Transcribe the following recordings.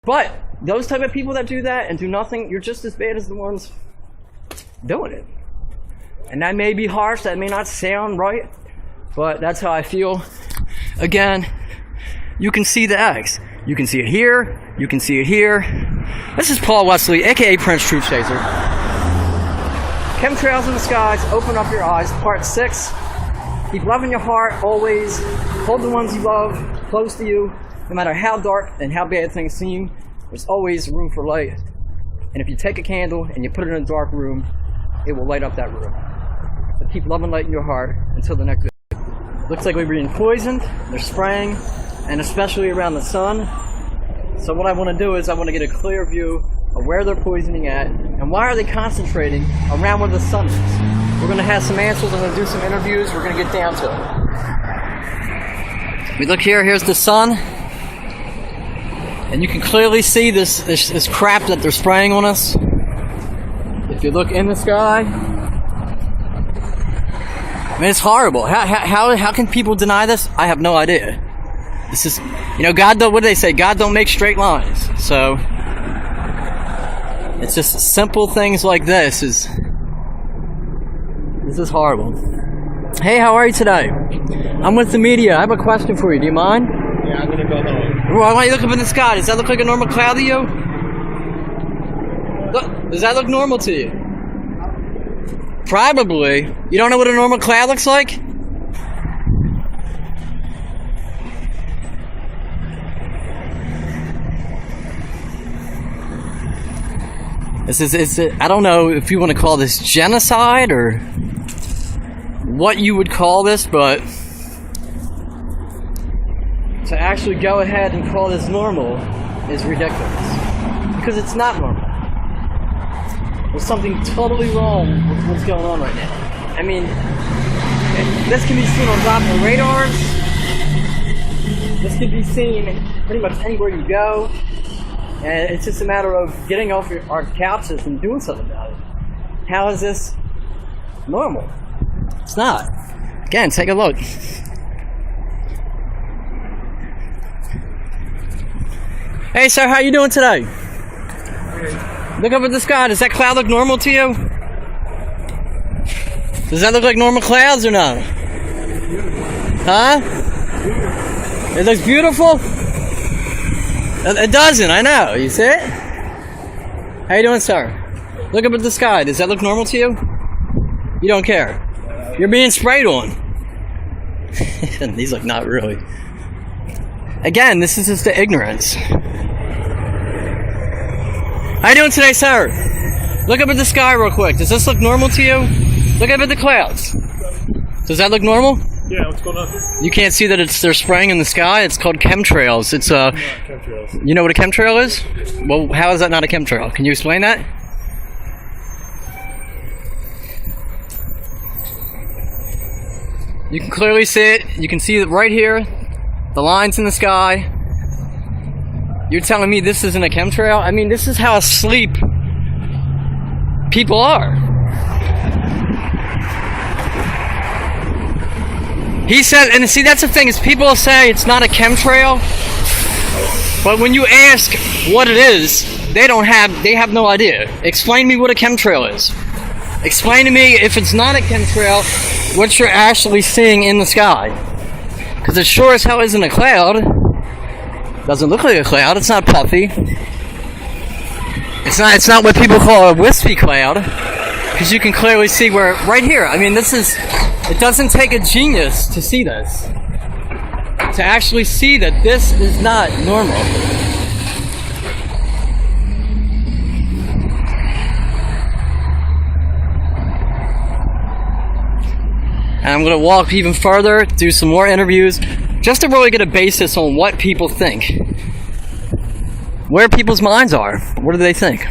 But those type of people that do that and do nothing, you're just as bad as the ones doing it. And that may be harsh, that may not sound right, but that's how I feel. Again, you can see the X. You can see it here, you can see it here. This is Paul Wesley, aka Prince Truth Chaser. Chemtrails in the skies, open up your eyes, part 6. Keep love in your heart, always. Hold the ones you love close to you. No matter how dark and how bad things seem, there's always room for light. And if you take a candle and you put it in a dark room, it will light up that room. So keep love and light in your heart until the next video. Looks like we're being poisoned, they're spraying, and especially around the sun. So what I want to do is I want to get a clear view of where they're poisoning at, and why are they concentrating around where the sun is. We're going to have some answers, I'm going to do some interviews, we're going to get down to it. We look here, here's the sun. And you can clearly see this crap that they're spraying on us. If you look in the sky, I mean, it's horrible. How can people deny this? I have no idea. This is, you know, God don't, what do they say? God don't make straight lines. So, it's just simple things like this is horrible. Hey, how are you today? I'm with the media. I have a question for you. Do you mind? Yeah, I'm gonna go home. Why don't you look up in the sky? Does that look like a normal cloud to you? Look, does that look normal to you? Probably. You don't know what a normal cloud looks like? I don't know if you want to call this genocide or what you would call this, but to actually go ahead and call this normal is ridiculous. Because it's not normal. There's something totally wrong with what's going on right now. I mean, this can be seen on Doppler radars. This can be seen pretty much anywhere you go. And it's just a matter of getting off our couches and doing something about it. How is this normal? It's not. Again, take a look. Hey sir, how you doing today? Look up at the sky. Does that cloud look normal to you? Does that look like normal clouds or not? Huh? It looks beautiful? It doesn't, I know. You see it? How you doing, sir? Look up at the sky. Does that look normal to you? You don't care. You're being sprayed on. These look not really. Again, this is just the ignorance. How you doing today, sir? Look up at the sky real quick. Does this look normal to you? Look up at the clouds. Does that look normal? Yeah, what's going on? You can't see that they're spraying in the sky? It's called chemtrails. It's chemtrails. You know what a chemtrail is? Well, how is that not a chemtrail? Can you explain that? You can clearly see it. You can see it right here. The lines in the sky. You're telling me this isn't a chemtrail? I mean, this is how asleep people are. He said, and see, that's the thing, is people say it's not a chemtrail, but when you ask what it is, they have no idea. Explain to me what a chemtrail is. Explain to me, if it's not a chemtrail, what you're actually seeing in the sky. Because it sure as hell isn't a cloud. Doesn't look like a cloud. It's not puffy. It's not what people call a wispy cloud. Because you can clearly see where, right here. I mean, it doesn't take a genius to see this. To actually see that this is not normal. And I'm going to walk even further, do some more interviews, just to really get a basis on what people think. Where people's minds are. What do they think?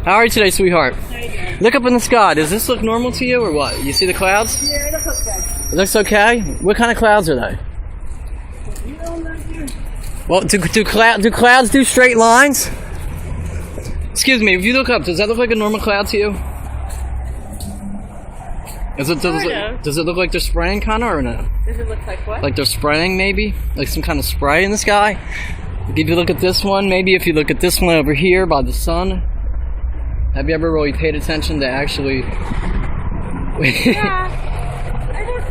How are you today, sweetheart? How you doing? Look up in the sky. Does this look normal to you or what? You see the clouds? Yeah, it looks okay. It looks okay? What kind of clouds are they? You don't know here? Well, do clouds do straight lines? Excuse me, if you look up, does that look like a normal cloud to you? Does it look like they're spraying kind of or no? Does it look like what? Like they're spraying maybe? Like some kind of spray in the sky? If you look at this one, maybe if you look at this one over here by the sun, have you ever really paid attention to actually... Yeah.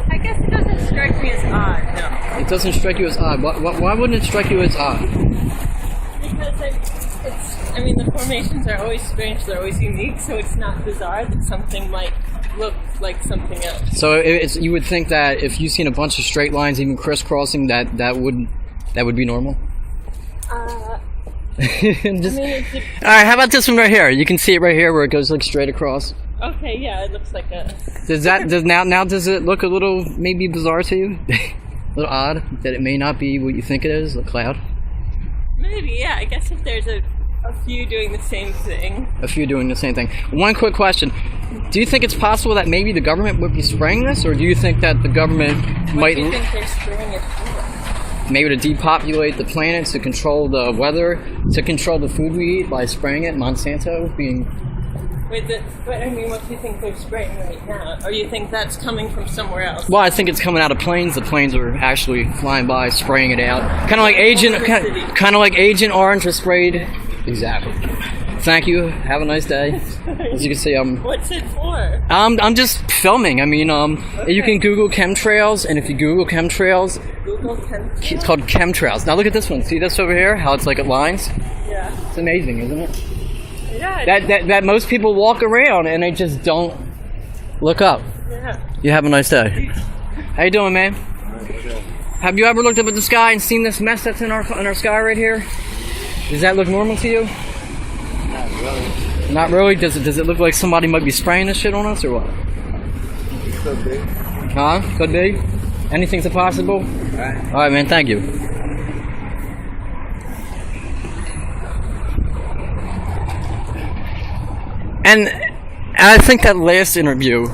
I guess it doesn't strike me as odd, no. It doesn't strike you as odd. Why wouldn't it strike you as odd? Because I mean, the formations are always strange, they're always unique, so it's not bizarre that something might look like something else. So you would think that if you've seen a bunch of straight lines, even crisscrossing, that would be normal? Just, alright, how about this one right here? You can see it right here where it goes like straight across. Okay, yeah, it looks like a... Does it look a little maybe bizarre to you? A little odd that it may not be what you think it is, a cloud? Maybe, yeah, I guess if there's a few doing the same thing. A few doing the same thing. One quick question. Do you think it's possible that maybe the government would be spraying this, or do you think that the government might... What do you think they're spraying it for? Maybe to depopulate the planet, to control the weather, to control the food we eat by spraying it, Monsanto being... But I mean, what do you think they're spraying right now? Or you think that's coming from somewhere else? Well, I think it's coming out of planes. The planes are actually flying by, spraying it out. Kind of like Agent Orange was sprayed. Exactly. Thank you. Have a nice day. As you can see, What's it for? I'm just filming. I mean, Okay. You can Google chemtrails, and if you Google chemtrails, Google Chemtrails? it's called chemtrails. Now look at this one. See this over here? How it's like at lines? Yeah. It's amazing, isn't it? Yeah. That most people walk around and they just don't look up. Yeah. You have a nice day. How you doing, man? Have you ever looked up at the sky and seen this mess that's in our sky right here? Does that look normal to you? Not really. Not really? Does it look like somebody might be spraying this shit on us or what? Could be. Huh? Could be. Anything's possible? Alright, man, thank you. And I think that last interview,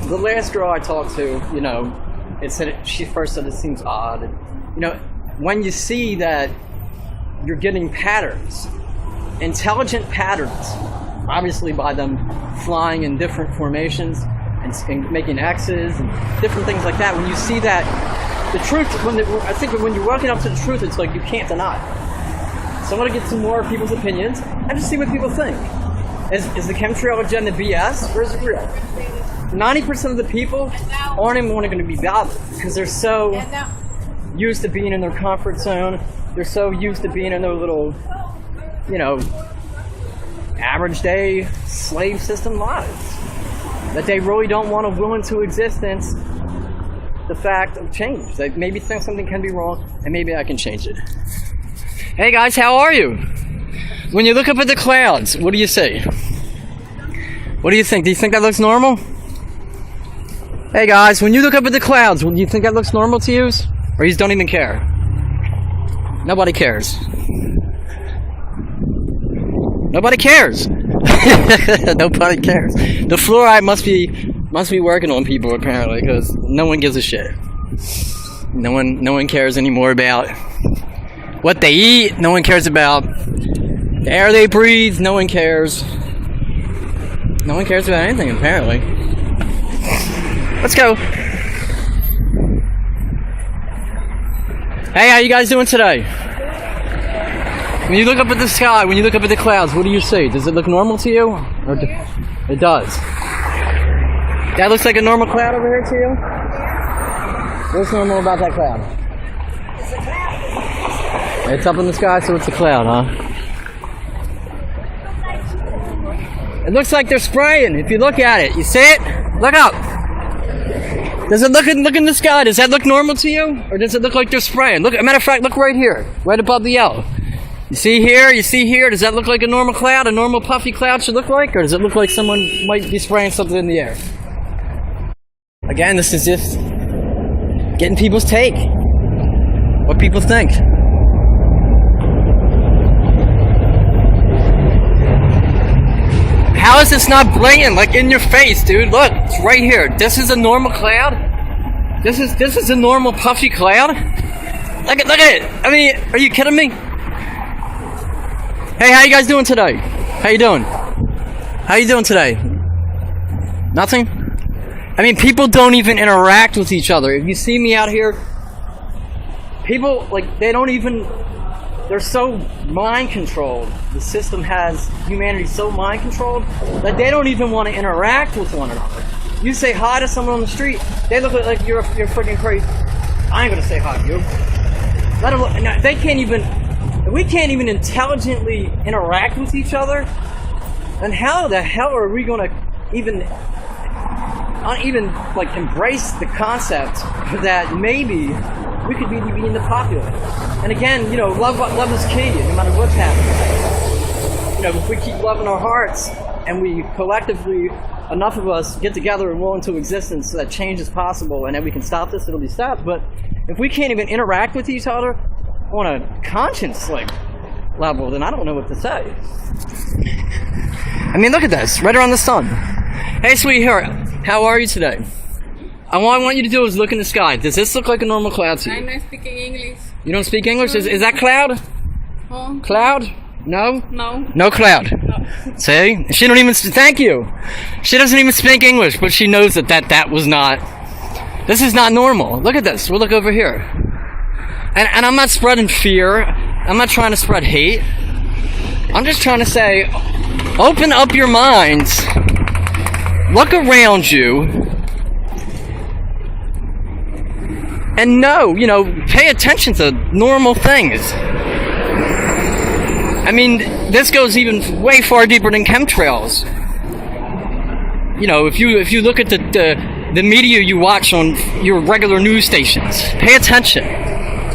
the last girl I talked to, you know, she first said it seems odd. And, you know, when you see that you're getting patterns, intelligent patterns, obviously by them flying in different formations and making X's and different things like that, when you see that, the truth, I think when you're walking up to the truth, it's like you can't deny it. So I'm going to get some more people's opinions and just see what people think. Is the chemtrail agenda BS or is it real? 90% of the people aren't even going to be bothered because they're so used to being in their comfort zone. They're so used to being in their little, you know, average day slave system lives that they really don't want to will into existence the fact of change. That maybe something can be wrong and maybe I can change it. Hey guys, how are you? When you look up at the clouds, what do you see? What do you think? Do you think that looks normal? Hey guys, when you look up at the clouds, do you think that looks normal to you? Or you just don't even care? Nobody cares. Nobody cares. Nobody cares. The fluoride must be working on people apparently, because no one gives a shit. No one cares anymore about what they eat. No one cares about the air they breathe. No one cares. No one cares about anything apparently. Let's go. Hey, how you guys doing today? When you look up at the sky, when you look up at the clouds, what do you see? Does it look normal to you? Or it does. That looks like a normal cloud over here to you? What's normal about that cloud? It's a cloud. It's up in the sky, so it's a cloud, huh? It looks like they're spraying. If you look at it, you see it? Look up. Does it look in the sky? Does that look normal to you? Or does it look like they're spraying? Look, as a matter of fact, look right here. Right above the yellow. You see here? You see here? Does that look like a normal cloud? A normal puffy cloud should look like? Or does it look like someone might be spraying something in the air? Again, this is just getting people's take. What people think. How is this not blatant? Like in your face, dude. Look, it's right here. This is a normal cloud. This is a normal puffy cloud. Look at it. I mean, are you kidding me? Hey, how you guys doing today? How you doing? How you doing today? Nothing? I mean, people don't even interact with each other. If you see me out here, people, like, they don't even, they're so mind controlled. The system has humanity so mind controlled that they don't even want to interact with one another. You say hi to someone on the street, they look like you're freaking crazy. I ain't gonna say hi to you. Let them look. Now, they can't even. We can't even intelligently interact with each other. And how the hell are we gonna even like embrace the concept that maybe we could be being the popular? And again, you know, love is key, no matter what's happening. You know, if we keep loving our hearts and we collectively, enough of us get together and will into existence so that change is possible and that we can stop this, it'll be stopped. But if we can't even interact with each other on a conscience like level, then I don't know what to say. I mean, look at this, right around the sun. Hey, sweetheart, how are you today? All I want you to do is look in the sky. Does this look like a normal cloud to you? I'm not speaking English. You don't speak English? Is that cloud? Oh. Cloud? No? No. No cloud. No. See? She don't even, thank you. She doesn't even speak English, but she knows that was not, this is not normal. Look at this. We'll look over here. And I'm not spreading fear. I'm not trying to spread hate. I'm just trying to say, open up your minds. Look around you. And know, you know, pay attention to normal things. I mean, this goes even way far deeper than chemtrails. You know, if you look at the media you watch on your regular news stations, pay attention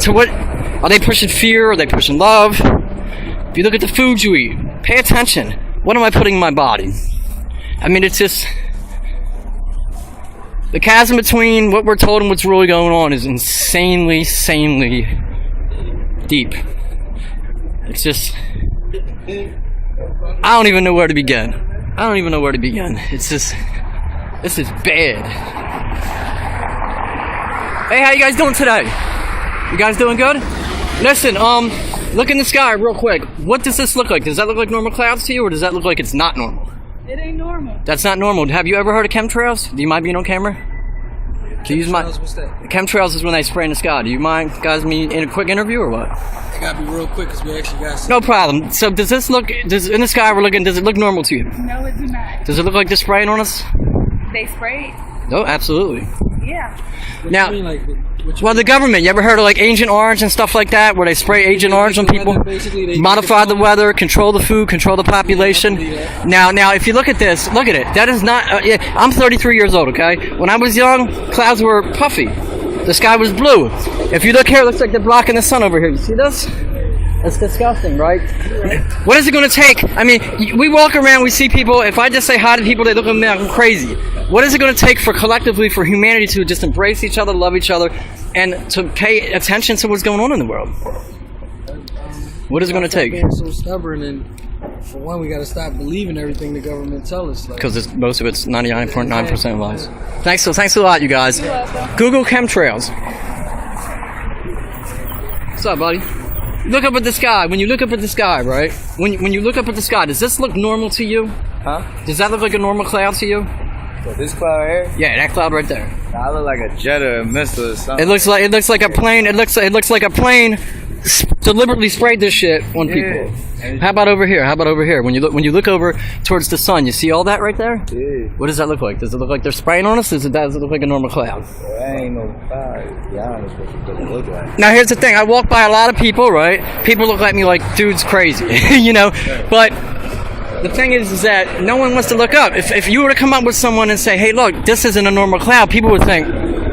to what, are they pushing fear? Are they pushing love? If you look at the food you eat, pay attention. What am I putting in my body? I mean, it's just, the chasm between what we're told and what's really going on is insanely deep. It's just, I don't even know where to begin. It's just, this is bad. Hey, how you guys doing today? You guys doing good? Listen, look in the sky real quick. What does this look like? Does that look like normal clouds to you, or does that look like it's not normal? It ain't normal. That's not normal. Have you ever heard of chemtrails? Do you mind being on camera? To use my, What's that? chemtrails is when they spray in the sky. Do you mind, guys, me in a quick interview or what? I gotta be real quick because we actually got some. No problem. So does this look, in the sky we're looking, does it look normal to you? No, it do not. Does it look like they're spraying on us? They sprayed. No, absolutely. Yeah. What Now, you mean, like, what you well, the government, you ever heard of like Agent Orange and stuff like that, where they spray Agent Orange on people? Basically, they Modify the weather, control the food, control the population. Now, if you look at this, look at it. That is not, I'm 33 years old, okay? When I was young, clouds were puffy. The sky was blue. If you look here, it looks like they're blocking the sun over here. You see this? It's disgusting, right? What is it going to take? I mean, we walk around, we see people, if I just say hi to people, they look at me like I'm crazy. What is it going to take for collectively, for humanity to just embrace each other, love each other, and to pay attention to what's going on in the world? What is it going to take? Being so stubborn, and for one, we gotta stop believing everything the government tells us. Like, Because most of it's 99.9% lies. Thanks a lot, you guys. Google chemtrails. What's up, buddy? Look up at the sky. When you look up at the sky, right? When you look up at the sky, does this look normal to you? Huh? Does that look like a normal cloud to you? So this cloud right here? Yeah, that cloud right there. I look like a jet or a missile or something. It looks like a plane. It looks like a plane deliberately sprayed this shit on people. How about over here? When you look over towards the sun, you see all that right there? Yeah. What does that look like? Does it look like they're spraying on us? Does it look like a normal cloud? Well, that ain't no cloud. To be honest with you, it doesn't look like. Now here's the thing. I walk by a lot of people, right? People look at me like, dude's crazy, you know? But the thing is that no one wants to look up. If you were to come up with someone and say, hey, look, this isn't a normal cloud, people would think,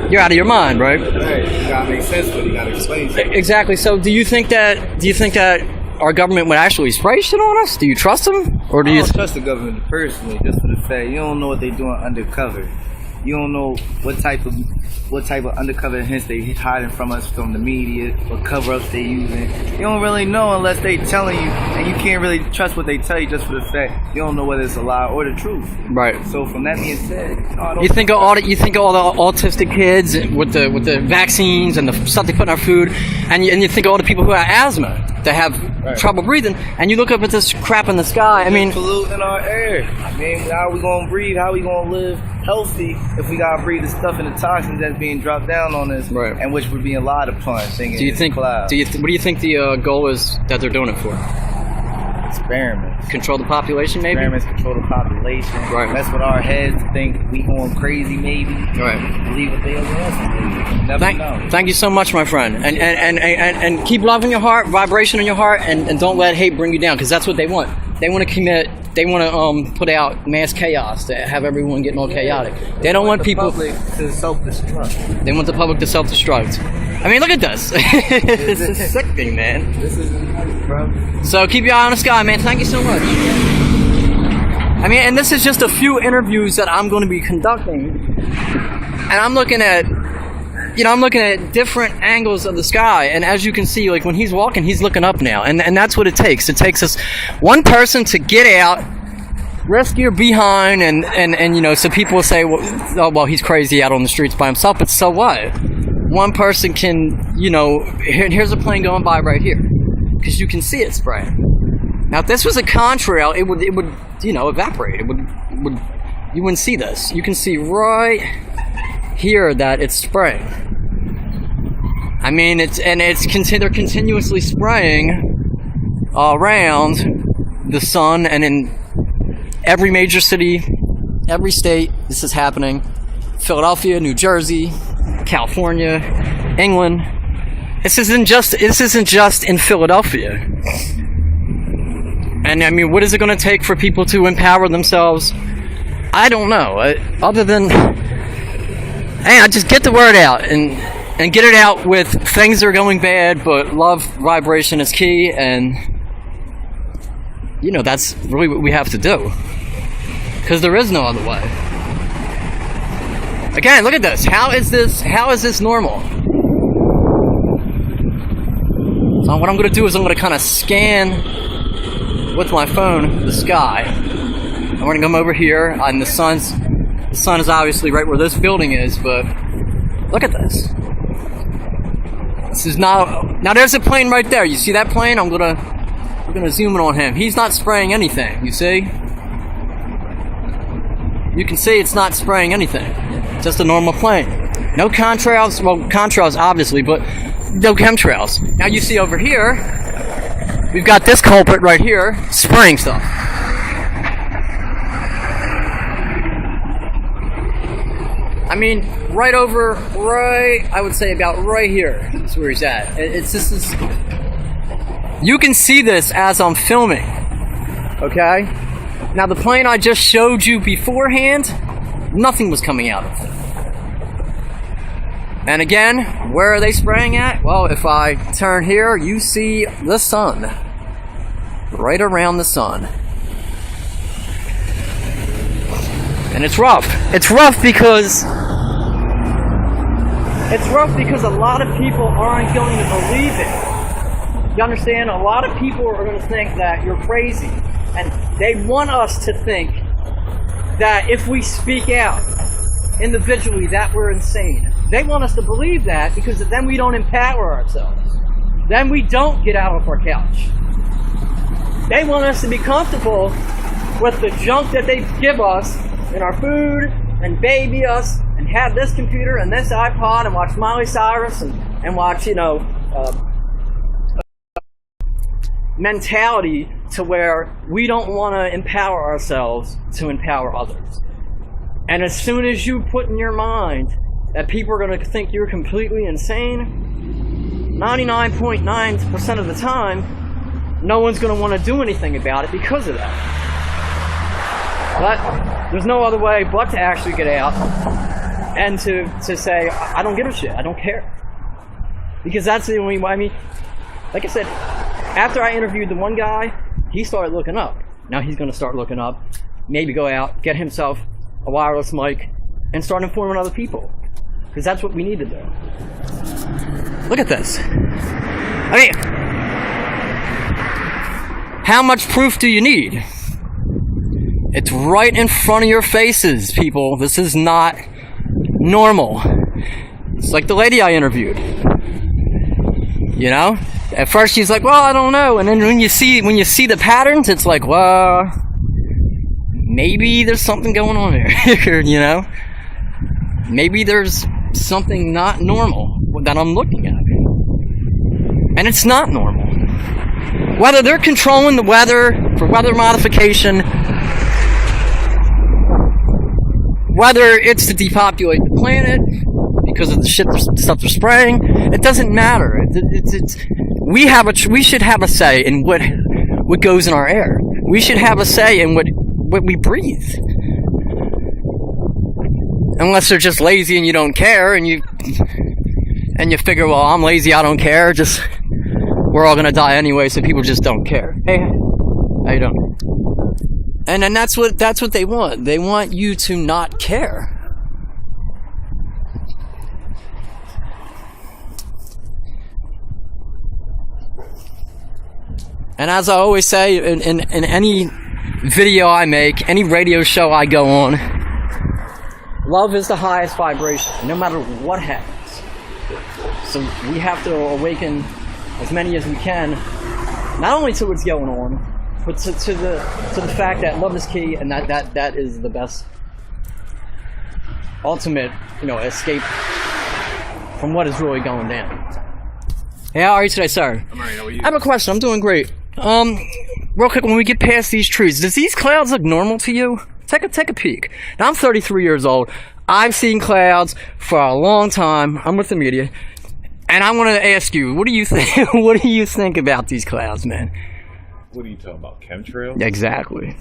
you're out of your mind, right? Right. You gotta make sense, but you gotta explain it. Exactly. So do you think that our government would actually spray shit on us? Do you trust them? Or do I you don't trust the government personally, just for the fact you don't know what they're doing undercover. You don't know what type of undercover hints they hiding from us from the media, what cover-ups they using. You don't really know unless they telling you, and you can't really trust what they tell you just for the fact You don't know whether it's a lie or the truth. Right. So from that being said, You think of all the autistic kids with the vaccines and the stuff they put in our food, and you think of all the people who have asthma that have trouble breathing, and you look up at this crap in the sky. I mean, polluting our air. I mean, how we gonna breathe? How we gonna live healthy if we gotta breathe the stuff and the toxins that's being dropped down on us, Right. and which we're being lied upon? do you think? What do you think the goal is that they're doing it for? Experiments? Control the population, maybe. Experiments control the population. Right. Mess with our heads. Think we going crazy, maybe. Right. Believe what they want us to believe. Never know. Thank you so much, my friend, and keep love in your heart, vibration in your heart, and don't let hate bring you down, because that's what they want. They want to commit. They want to put out mass chaos to have everyone getting all chaotic. They don't want people to self-destruct. They want the public to self-destruct. I mean, look at this. This is sickening, man. This is bro. So keep your eye on the sky, man. Thank you so much. I mean, and this is just a few interviews that I'm going to be conducting, and I'm looking at different angles of the sky, and as you can see, like when he's walking, he's looking up now, and that's what it takes. It takes us one person to get out, rescue your behind, and so people will say, well, he's crazy out on the streets by himself, but so what? One person can, here's a plane going by right here, because you can see it spraying. Now, if this was a contrail, it would evaporate. It would you wouldn't see this. You can see right here that it's spraying. I mean, they're continuously spraying around the sun, and in every major city, every state, this is happening. Philadelphia, New Jersey, California, England. This isn't just in Philadelphia. And I mean, what is it going to take for people to empower themselves? I don't know. Other than, hey, I just get the word out and get it out with things that are going bad, but love vibration is key, and that's really what we have to do, because there is no other way. Again, look at this. How is this normal? So what I'm going to do is I'm going to kind of scan with my phone the sky. I'm going to come over here, and the sun is obviously right where this building is, but look at this. This is now there's a plane right there. You see that plane? We're gonna zoom in on him. He's not spraying anything, you see? You can see it's not spraying anything. Just a normal plane. No contrails, well, contrails obviously, but no chemtrails. Now you see over here, we've got this culprit right here spraying stuff. I mean, I would say about right here is where he's at. You can see this as I'm filming, okay? Now the plane I just showed you beforehand, nothing was coming out of it. And again, where are they spraying at? Well, if I turn here, you see the sun. Right around the sun. And it's rough. It's rough because a lot of people aren't going to believe it. You understand? A lot of people are going to think that you're crazy. And they want us to think that if we speak out individually that we're insane. They want us to believe that because then we don't empower ourselves. Then we don't get out of our couch. They want us to be comfortable with the junk that they give us in our food and baby us and have this computer and this iPod and watch Miley Cyrus and watch, mentality to where we don't want to empower ourselves to empower others. And as soon as you put in your mind that people are going to think you're completely insane, 99.9% of the time, no one's going to want to do anything about it because of that. But there's no other way but to actually get out and to say, I don't give a shit, I don't care. Because that's the only way. I mean, like I said, after I interviewed the one guy, he started looking up. Now he's going to start looking up, maybe go out, get himself a wireless mic, and start informing other people. Because that's what we need to do. Look at this. I mean, how much proof do you need? It's right in front of your faces, people. This is not normal. It's like the lady I interviewed. You know? At first she's like, well, I don't know. And then when you see the patterns, it's like, well, maybe there's something going on here. You know? Maybe there's something not normal that I'm looking at. And it's not normal. Whether they're controlling the weather for weather modification, whether it's to depopulate the planet because of the stuff they're spraying, it doesn't matter. We should have a say in what goes in our air. We should have a say in what we breathe. Unless they're just lazy and you don't care, and you figure, well, I'm lazy, I don't care. We're all gonna die anyway, so people just don't care. Hey, how you doing? And then that's what they want. They want you to not care. And as I always say, in any video I make, any radio show I go on, love is the highest vibration, no matter what happens. So we have to awaken as many as we can, not only to what's going on, but to the fact that love is key, and that is the best ultimate, escape from what is really going down. Hey, how are you today, sir? I'm alright, how are you? I have a question. I'm doing great. Real quick, when we get past these trees, does these clouds look normal to you? Take a peek. Now, I'm 33 years old. I've seen clouds for a long time. I'm with the media. And I want to ask you, what do you think? What do you think about these clouds, man? What are you talking about? Chemtrails? Exactly.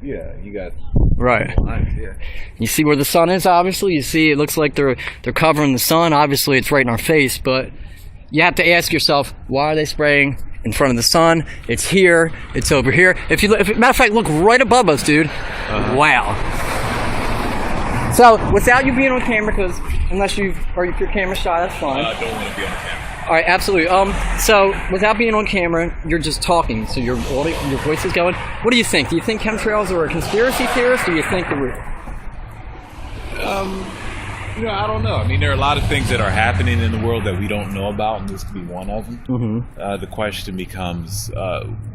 Yeah, you got right. lines, yeah. You see where the sun is, obviously. You see it looks like they're covering the sun. Obviously, it's right in our face, but you have to ask yourself, why are they spraying in front of the sun? It's here. It's over here. Matter of fact, look right above us, dude. Wow. So, without you being on camera, because if you're camera shy, that's fine. I don't want to be on camera. All right, absolutely. So, without being on camera, you're just talking, so your voice is going. What do you think? Do you think chemtrails are a conspiracy theorist, or do you think they're real? I don't know. I mean, there are a lot of things that are happening in the world that we don't know about, and this could be one of them. Mm-hmm. The question becomes,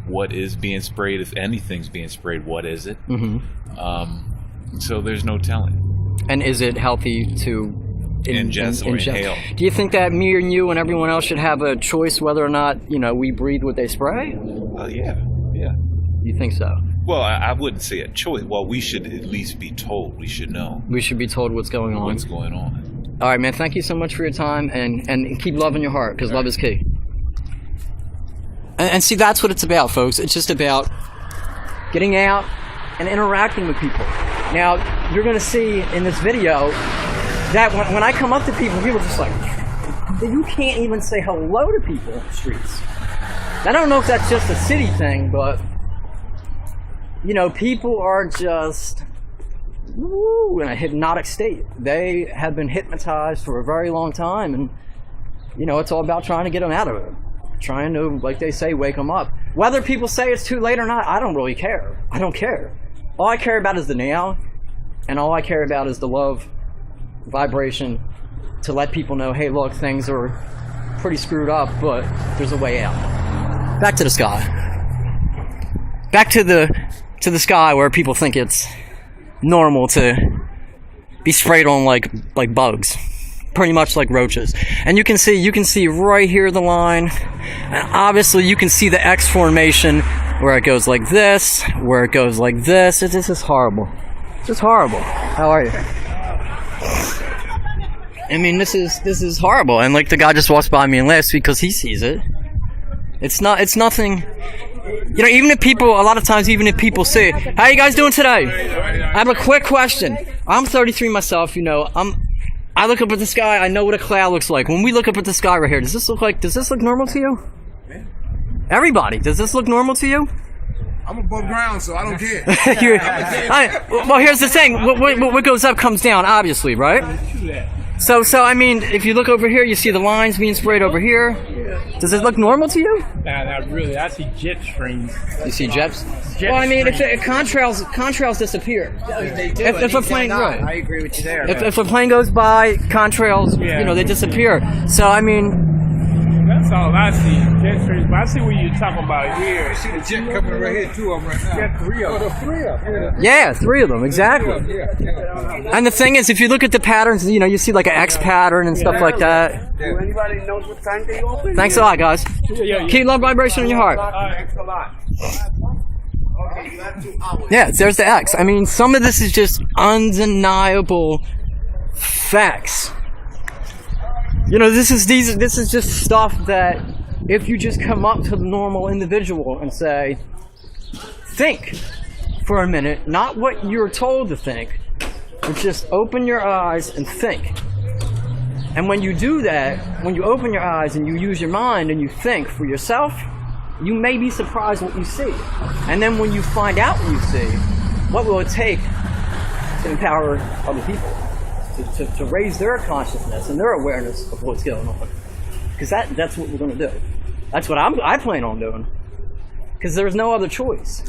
what is being sprayed? If anything's being sprayed, what is it? Mm-hmm. So there's no telling. And is it healthy to ingest or inhale? Do you think that me and you and everyone else should have a choice whether or not, we breathe what they spray? Yeah. You think so? Well, I wouldn't say a choice. Well, we should at least be told. We should know. We should be told what's going on. What's going on. All right, man. Thank you so much for your time, and keep love in your heart, because love is key. And see, that's what it's about, folks. It's just about getting out and interacting with people. Now, you're going to see in this video that when I come up to people are just like, you can't even say hello to people in the streets. I don't know if that's just a city thing, but people are just in a hypnotic state. They have been hypnotized for a very long time, and it's all about trying to get them out of it. Trying to, like they say, wake them up. Whether people say it's too late or not, I don't really care. I don't care. All I care about is the now, and all I care about is the love vibration to let people know, hey, look, things are pretty screwed up, but there's a way out. Back to the sky. Back to the sky where people think it's normal to be sprayed on like bugs, pretty much like roaches. And you can see right here the line, and obviously you can see the X formation where it goes like this, where it goes like this. This is horrible. It's just horrible. How are you? I mean, this is horrible. And like the guy just walks by me and laughs because he sees it. It's nothing. Even if people, a lot of times, even if people say, how you guys doing today? I have a quick question. I'm 33 myself, I look up at the sky, I know what a cloud looks like. When we look up at the sky right here, does this look normal to you? Everybody, does this look normal to you? I'm above ground, so I don't care. Well, here's the thing. What goes up comes down, obviously, right? So I mean, if you look over here, you see the lines being sprayed over here. Does it look normal to you? Nah, not really. I see jet streams. You see jets? Jet Well, I mean, if streams. contrails disappear. They do. If a plane, right. I agree with you there. If a plane goes by, contrails, Yeah. they disappear. So I mean, That's all I see. Jet streams. But I see what you're talking about here. See the jet coming right here, 2 of them right now. Got 3 of them. 3 of them. yeah, 3 of them exactly. Yeah. And the thing is, if you look at the patterns, you see like an X pattern and stuff like that. Do anybody knows what time they open? Thanks a lot, guys. Yeah. Keep love vibration in your heart. Thanks a lot. Okay, you have 2 hours. Yeah, there's the X. I mean, some of this is just undeniable facts. This is just stuff that if you just come up to the normal individual and say, think for a minute, not what you're told to think, but just open your eyes and think. And when you do that, when you open your eyes and you use your mind and you think for yourself, you may be surprised what you see. And then when you find out what you see, what will it take to empower other people? To raise their consciousness and their awareness of what's going on. Because that's what we're going to do. That's what I plan on doing. Because there's no other choice.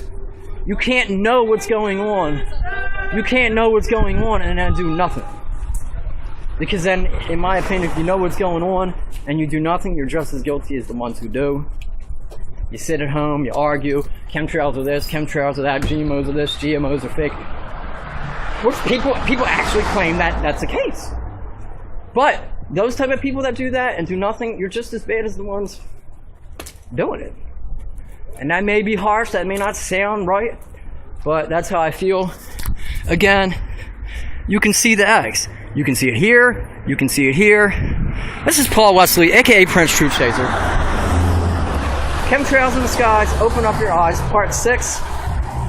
You can't know what's going on. You can't know what's going on and then do nothing. Because then, in my opinion, if you know what's going on and you do nothing, you're just as guilty as the ones who do. You sit at home, you argue, chemtrails are this, chemtrails are that, GMOs are this, GMOs are fake. Which people actually claim that that's the case. But those type of people that do that and do nothing, you're just as bad as the ones doing it. And that may be harsh, that may not sound right, but that's how I feel. Again, you can see the X. You can see it here, you can see it here. This is Paul Wesley, aka Prince Truth Chaser. Chemtrails in the skies, open up your eyes, part 6.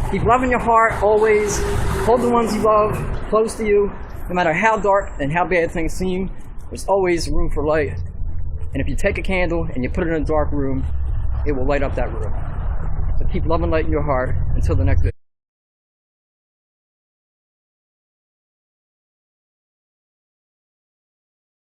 Keep love in your heart, always. Hold the ones you love close to you. No matter how dark and how bad things seem, there's always room for light. And if you take a candle and you put it in a dark room, it will light up that room. So keep love and light in your heart. Until the next video.